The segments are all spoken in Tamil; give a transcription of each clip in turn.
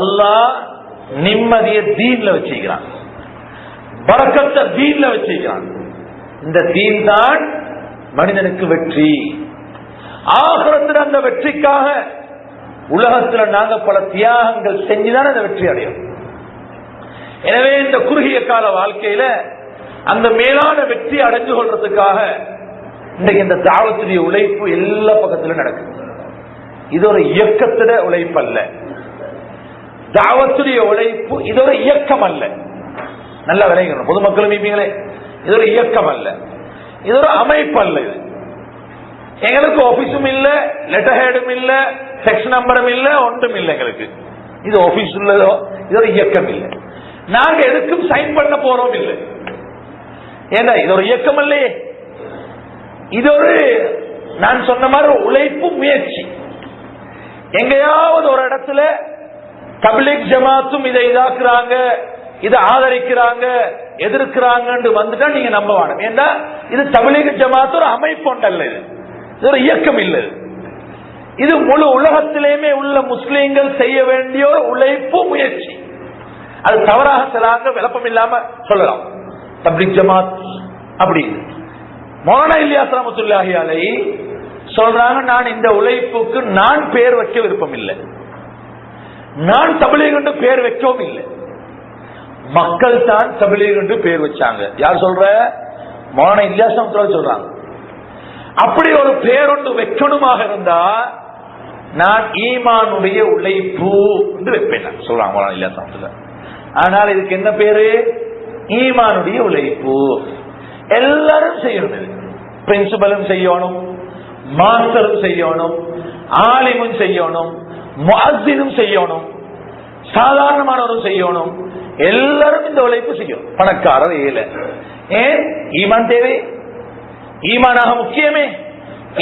அல்லாஹ் நிம்மதியை தீன்ல வச்சிருக்கிறான், பரக்கத்தை தீன்ல வச்சிருக்கிறான். இந்த தீன் தான் மனிதனுக்கு வெற்றி. ஆகிரத்தில் அந்த வெற்றிக்காக உலகத்தில் நாங்க பல தியாகங்கள் செஞ்சுதான் அந்த வெற்றி அடையும். எனவே இந்த குறுகிய கால வாழ்க்கையில அந்த மேலான வெற்றி அடைஞ்சு கொள்றதுக்காக இன்றைக்கு இந்த தாவத்துடைய உழைப்பு எல்லா பக்கத்திலும் நடக்குது. இது ஒரு இயக்கத்திட உழைப்பு அல்ல, தாவத்துடைய உழைப்பு இது ஒரு இயக்கம் அல்ல. நல்லா விளையணும் பொதுமக்களும் மீப்பீங்களே, இது ஒரு இயக்கம் அல்ல, இது ஒரு அமைப்பு அல்ல. இது எங்களுக்கு ஆபீஸும் இல்ல, லெட்டர் ஹெடும் இல்ல, செக்ஷன் நம்பரும் இல்ல, ஒன்றும் இல்லை எங்களுக்கு. இது ஆபீஸ் உள்ளதோ, இது ஒரு இயக்கம் இல்லை. நாங்க எதுக்கும் சைன் பண்ண போறோம் இல்லை. ஏன்னா இது ஒரு இயக்கம் இல்லையே, இது ஒரு நான் சொன்ன மாதிரி உழைப்பு முயற்சி. எங்கேயாவது ஒரு இடத்துல தப்லீக் ஜமாத்தும் இதை இதாக்குறாங்க, இதை ஆதரிக்கிறாங்க, எதிர்க்கிறாங்க வந்துட்டா நீங்க நம்ப வேணும். ஏன்னா இது தப்லீக் ஜமாத் ஒரு அமைப்பு ஒன்றல்ல, இது ஒரு இயக்கம் இல்லை. இது முழு உலகத்திலேயுமே உள்ள முஸ்லீம்கள் செய்ய வேண்டிய ஒரு உழைப்பு முயற்சி. அது தவறாக சிலாங்க விளப்பம் இல்லாம சொல்லலாம். தப்லீக் ஜமாத் அப்படி மௌலானா இல்யாஸ் ரஹ்மத்துல்லாஹி அலைஹி சொல்றாங்க, நான் இந்த உழைப்புக்கு நான் பேர் வைக்க விருப்பம் இல்லை, நான் தப்லீக் என்று பேர் வைக்கவும் இல்லை, மக்கள் தான் தப்லீக் என்று பேர் வச்சாங்க. யார் சொல்ற? மௌலானா இல்யாஸ் ரஹ்மத்துல்லாஹி சொல்றாங்க. அப்படி ஒரு பேரொன்று வைக்கணுமாக இருந்தா நான் ஈமானுடைய உழைப்பு என்று வைப்பேன் சொல்றாங்க மௌலானா இல்யாஸ் ரஹ்மத்துல்லாஹி. ஆனால் இதுக்கு என்ன பேரு? ஈமானுடைய உழைப்பு. எல்லாரும் செய்யணும். பிரின்சிபலும் செய்யணும், மாஸ்டரும் செய்யணும், ஆலிமும் செய்யணும், முஅஸ்ஸினும் செய்யணும், சாதாரணமானவரும் செய்யணும். எல்லாரும் இந்த உழைப்பு செய்யணும். பணக்காரர் ஏழை. ஏன்? ஈமான் தேவை, ஈமானாக முக்கியமே,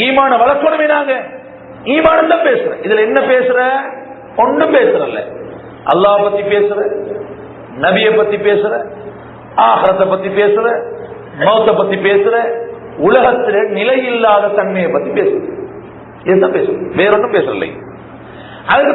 ஈமான வளர்க்கணுமே. நாங்க ஈமானம் தான் பேசுற. இதுல என்ன பேசுற? ஒன்னும் பேசுறல்ல. அல்லாஹ் பத்தி பேசுற, நபியை பத்தி பேசுற, ஆகிரத்தை பத்தி பேசுற, மௌத்தை பத்தி பேசுற, உலகத்தில நிலையில்லாத தன்மையை பத்தி பேசுற. இதுதான் பேசுற, வேற ஒன்றும் பேசலை. அதுக்கு